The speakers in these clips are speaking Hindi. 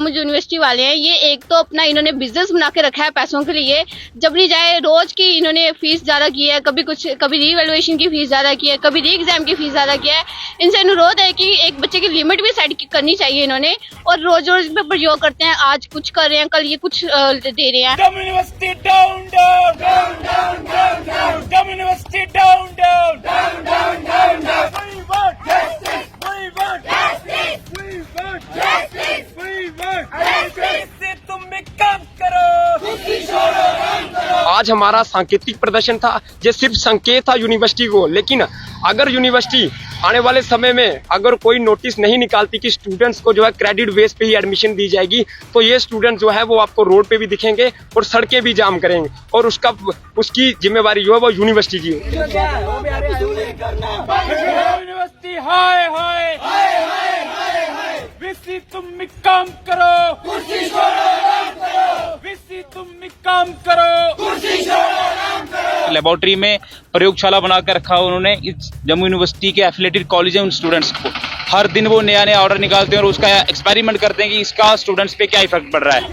मुझे यूनिवर्सिटी वाले हैं, ये एक तो अपना इन्होंने बिजनेस बना के रखा है पैसों के लिए। जब नहीं जाए रोज की इन्होंने फीस ज्यादा की है, कभी रीवैल्यूएशन की फीस ज्यादा की है, कभी री एग्जाम की फीस ज्यादा किया है। इनसे अनुरोध है कि एक बच्चे की लिमिट भी सेट करनी चाहिए इन्होंने, और रोज रोज पे प्रयोग करते हैं, आज कुछ कर रहे हैं कल ये कुछ दे रहे हैं। University down down down down down down university down down down down down down We want justice. We want justice. We want justice. We want justice. से तुम भी काम करो, कुर्सी छोड़ो, काम करो। आज हमारा सांकेतिक प्रदर्शन था, ये सिर्फ संकेत था यूनिवर्सिटी को। लेकिन अगर यूनिवर्सिटी आने वाले समय में अगर कोई नोटिस नहीं निकालती कि स्टूडेंट्स को जो है क्रेडिट बेस पे ही एडमिशन दी जाएगी, तो ये स्टूडेंट जो है वो आपको रोड पे भी दिखेंगे और सड़कें भी जाम करेंगे, और उसकी जिम्मेवारी जो है वो यूनिवर्सिटी की है। यूनिवर्सिटी हाय हाय हाय हाय हाय हाय वीसी तुम भी काम करो, कुर्सी छोड़ो, काम करो। वीसी तुम भी काम करो, कुर्सी छोड़ो, काम करो। लेबोरेटरी में प्रयोगशाला बनाकर रखा उन्होंने। इस जम्मू यूनिवर्सिटी के एफिलिएटेड कॉलेज है, उन स्टूडेंट्स को हर दिन वो नया नया ऑर्डर निकालते हैं और उसका एक्सपेरिमेंट करते हैं कि इसका स्टूडेंट्स पे क्या इफेक्ट पड़ रहा है।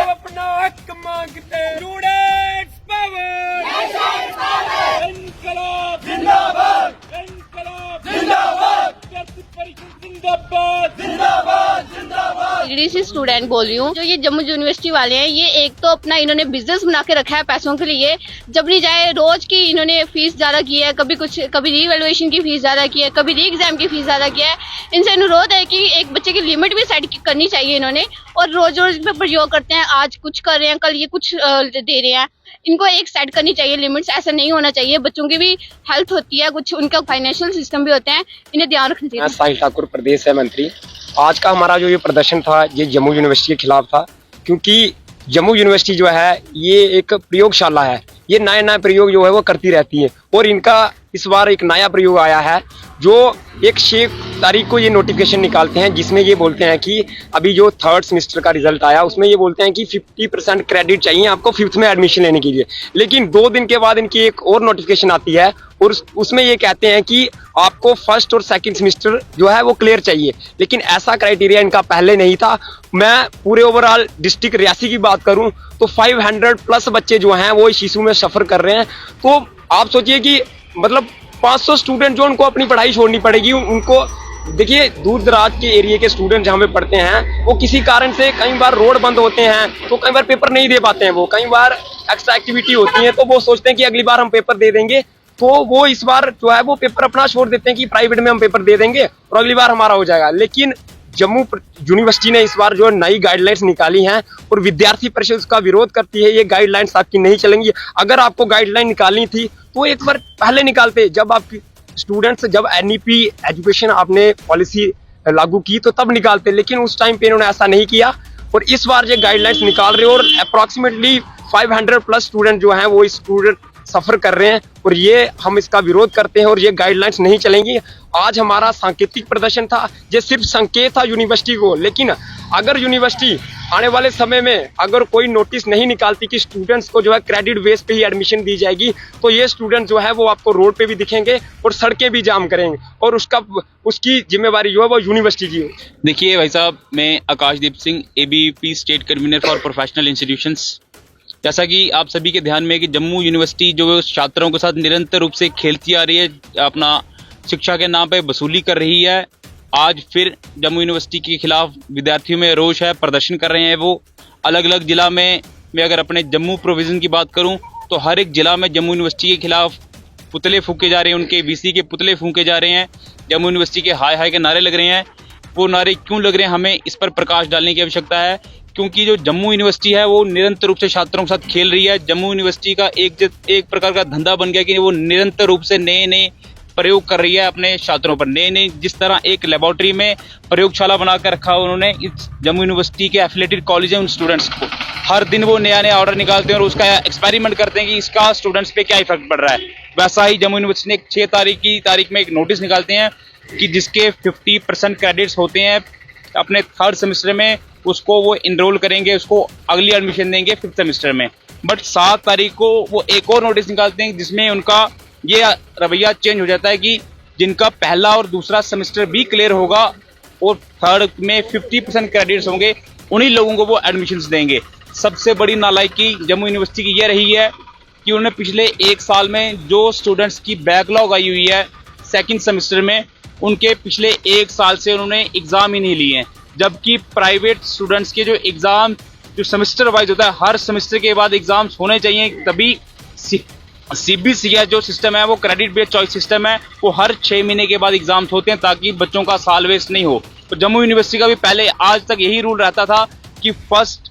अपना हक मांगते स्टूडेंट्स पावर, इनकलाब जिंदाबाद, इनकलाब जिंदाबाद, विद्यार्थी परिषद जिंदाबाद, जिंदाबाद जिंदाबाद। सी स्टूडेंट बोल रही हूँ। जो ये जम्मू यूनिवर्सिटी वाले हैं, ये एक तो अपना इन्होंने बिजनेस बना के रखा है पैसों के लिए। जब नहीं जाए रोज की इन्होंने फीस ज्यादा की है, कभी रीवैल्यूएशन की फीस ज्यादा की है, कभी री एग्जाम की फीस ज्यादा किया है। इनसे अनुरोध है कि एक बच्चे की लिमिट भी सेट करनी चाहिए इन्होंने, और रोज रोज पे प्रयोग करते हैं, आज कुछ कर रहे हैं कल ये कुछ दे रहे हैं। इनको एक सेट करनी चाहिए लिमिट्स, ऐसा नहीं होना चाहिए। बच्चों की भी हेल्थ होती है, कुछ उनका फाइनेंशियल सिस्टम भी होते हैं, इन्हें ध्यान रखना चाहिए। साहिल ठाकुर, प्रदेश है मंत्री। आज का हमारा जो ये प्रदर्शन था ये जम्मू यूनिवर्सिटी के खिलाफ था, क्योंकि जम्मू यूनिवर्सिटी जो है ये एक प्रयोगशाला है। ये नए नए प्रयोग जो है वो करती रहती है, और इनका इस बार एक नया प्रयोग आया है जो 6 तारीख को ये नोटिफिकेशन निकालते हैं, जिसमें ये बोलते हैं कि अभी जो 3rd सेमेस्टर का रिजल्ट आया उसमें ये बोलते हैं कि 50% क्रेडिट चाहिए आपको 5th में एडमिशन लेने के लिए। लेकिन 2 दिन के बाद इनकी एक और नोटिफिकेशन आती है और उसमें ये कहते हैं कि आपको 1st और 2nd सेमेस्टर जो है वो क्लियर चाहिए। लेकिन ऐसा क्राइटेरिया इनका पहले नहीं था। मैं पूरे ओवरऑल डिस्ट्रिक्ट रियासी की बात करूं तो 500+ बच्चे जो हैं वो इस इशू में सफर कर रहे हैं। तो आप सोचिए कि मतलब 500 स्टूडेंट जो उनको अपनी पढ़ाई छोड़नी पड़ेगी। उनको देखिए, दूर दराज के एरिया के स्टूडेंट जहाँ पे पढ़ते हैं वो किसी कारण से कई बार रोड बंद होते हैं तो कई बार पेपर नहीं दे पाते हैं। वो कई बार एक्स्ट्रा एक्टिविटी होती है तो वो सोचते हैं कि अगली बार हम पेपर दे देंगे, तो वो इस बार जो है वो पेपर अपना छोड़ देते हैं कि प्राइवेट में हम पेपर दे देंगे और अगली बार हमारा हो जाएगा। लेकिन जम्मू यूनिवर्सिटी ने इस बार जो नई गाइडलाइंस निकाली हैं और विद्यार्थी परिषद उसका विरोध करती है। ये गाइडलाइंस आपकी नहीं चलेंगी। अगर आपको गाइडलाइन निकालनी थी तो एक बार पहले निकालते, जब आपकी स्टूडेंट्स जब एनईपी एजुकेशन आपने पॉलिसी लागू की तो तब निकालते। लेकिन उस टाइम पे इन्होंने ऐसा नहीं किया और इस बार ये गाइडलाइंस निकाल रहे हैं और अप्रॉक्सीमेटली 500+ स्टूडेंट जो हैं वो स्टूडेंट सफर कर रहे हैं और ये हम इसका विरोध करते हैं और ये गाइडलाइंस नहीं चलेंगी। आज हमारा सांकेतिक प्रदर्शन था, ये सिर्फ संकेत था यूनिवर्सिटी को। लेकिन अगर यूनिवर्सिटी आने वाले समय में अगर कोई नोटिस नहीं निकालती कि स्टूडेंट्स को जो है क्रेडिट बेस पे ही एडमिशन दी जाएगी, तो ये स्टूडेंट जो है वो आपको रोड पे भी दिखेंगे और सड़कें भी जाम करेंगे, और उसकी जिम्मेवारी जो है वो यूनिवर्सिटी की है। देखिए भाई साहब, मैं Akashdeep Singh, ABVP state convenor for professional institutions. जैसा कि आप सभी के ध्यान में कि जम्मू यूनिवर्सिटी जो छात्रों के साथ निरंतर रूप से खेलती आ रही है, अपना शिक्षा के नाम पे वसूली कर रही है, आज फिर जम्मू यूनिवर्सिटी के खिलाफ विद्यार्थियों में रोष है, प्रदर्शन कर रहे हैं। वो अलग अलग जिला में, मैं अगर अपने जम्मू प्रोविजन की बात करूं तो हर एक जिला में जम्मू यूनिवर्सिटी के खिलाफ पुतले फूके जा रहे हैं, उनके VC के पुतले फूके जा रहे हैं, जम्मू यूनिवर्सिटी के हाय हाय के नारे लग रहे हैं। वो नारे क्यों लग रहे हैं, हमें इस पर प्रकाश डालने की आवश्यकता है, क्योंकि जो जम्मू यूनिवर्सिटी है वो निरंतर रूप से छात्रों के साथ खेल रही है। जम्मू यूनिवर्सिटी का एक प्रकार का धंधा बन गया कि वो निरंतर रूप से नए नए प्रयोग कर रही है अपने छात्रों पर। नए जिस तरह एक लेबोरेटरी में प्रयोगशाला बनाकर रखा उन्होंने। इस जम्मू यूनिवर्सिटी के एफिलिएटेड कॉलेज है, उन स्टूडेंट्स को हर दिन वो नया नया ऑर्डर निकालते हैं और उसका एक्सपेरिमेंट करते हैं कि इसका स्टूडेंट्स पे क्या इफेक्ट पड़ रहा है। वैसा ही जम्मू यूनिवर्सिटी ने 6 तारीख में एक नोटिस निकालते हैं कि जिसके 50% क्रेडिट्स होते हैं अपने 3rd सेमेस्टर में, उसको वो इनरोल करेंगे, उसको अगली एडमिशन देंगे 5th सेमेस्टर में। बट 7 तारीख को वो एक और नोटिस निकालते हैं जिसमें उनका ये रवैया चेंज हो जाता है कि जिनका पहला और दूसरा सेमेस्टर भी क्लियर होगा और थर्ड में 50% क्रेडिट्स होंगे, उन्हीं लोगों को वो एडमिशन्स देंगे। सबसे बड़ी नालायकी जम्मू यूनिवर्सिटी की ये रही है कि उन्होंने पिछले एक साल में जो स्टूडेंट्स की बैकलॉग आई हुई है सेकंड सेमेस्टर में, उनके पिछले एक साल से उन्होंने एग्जाम ही नहीं लिए हैं, जबकि प्राइवेट स्टूडेंट्स के जो एग्जाम जो सेमेस्टर वाइज होता है, हर सेमेस्टर के बाद एग्जाम्स होने चाहिए, तभी सीबीएसई का जो सिस्टम है वो क्रेडिट बेस्ड चॉइस सिस्टम है, वो हर 6 महीने के बाद एग्जाम्स होते हैं ताकि बच्चों का साल वेस्ट नहीं हो। तो जम्मू यूनिवर्सिटी का भी पहले आज तक यही रूल रहता था कि फर्स्ट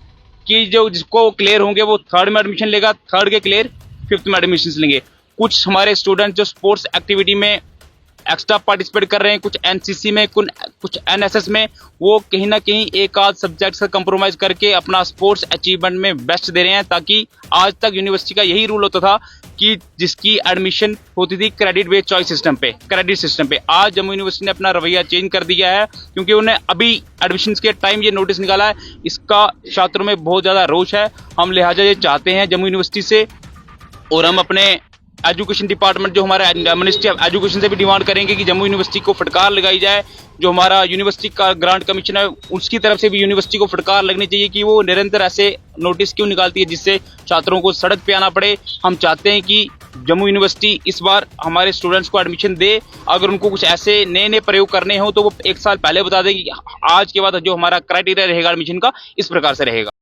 की जो जिसको क्लियर होंगे वो थर्ड में एडमिशन लेगा, थर्ड के क्लियर फिफ्थ में एडमिशन लेंगे। कुछ हमारे स्टूडेंट जो स्पोर्ट्स एक्टिविटी में एक्स्ट्रा पार्टिसिपेट कर रहे हैं, कुछ एनसीसी में, कुछ एनएसएस में, वो कहीं ना कहीं एक आध सब्जेक्ट से कंप्रोमाइज करके अपना स्पोर्ट्स अचीवमेंट में बेस्ट दे रहे हैं, ताकि आज तक यूनिवर्सिटी का यही रूल होता था कि जिसकी एडमिशन होती थी क्रेडिट बेस्ड चॉइस सिस्टम पे, क्रेडिट सिस्टम पे। आज जम्मू यूनिवर्सिटी ने अपना रवैया चेंज कर दिया है, क्योंकि उन्हें अभी एडमिशन के टाइम ये नोटिस निकाला है, इसका छात्रों में बहुत ज्यादा रोष है। हम लिहाजा ये चाहते हैं जम्मू यूनिवर्सिटी से, और हम अपने एजुकेशन डिपार्टमेंट जो हमारा मिनिस्ट्री ऑफ एजुकेशन से भी डिमांड करेंगे कि जम्मू यूनिवर्सिटी को फटकार लगाई जाए। जो हमारा यूनिवर्सिटी का ग्रांट कमीशन है उसकी तरफ से भी यूनिवर्सिटी को फटकार लगनी चाहिए कि वो निरंतर ऐसे नोटिस क्यों निकालती है जिससे छात्रों को सड़क पे आना पड़े। हम चाहते हैं कि जम्मू यूनिवर्सिटी इस बार हमारे स्टूडेंट्स को एडमिशन दे। अगर उनको कुछ ऐसे नए नए प्रयोग करने हो तो वो एक साल पहले बता दें कि आज के बाद जो हमारा क्राइटेरिया रहेगा एडमिशन का इस प्रकार से रहेगा।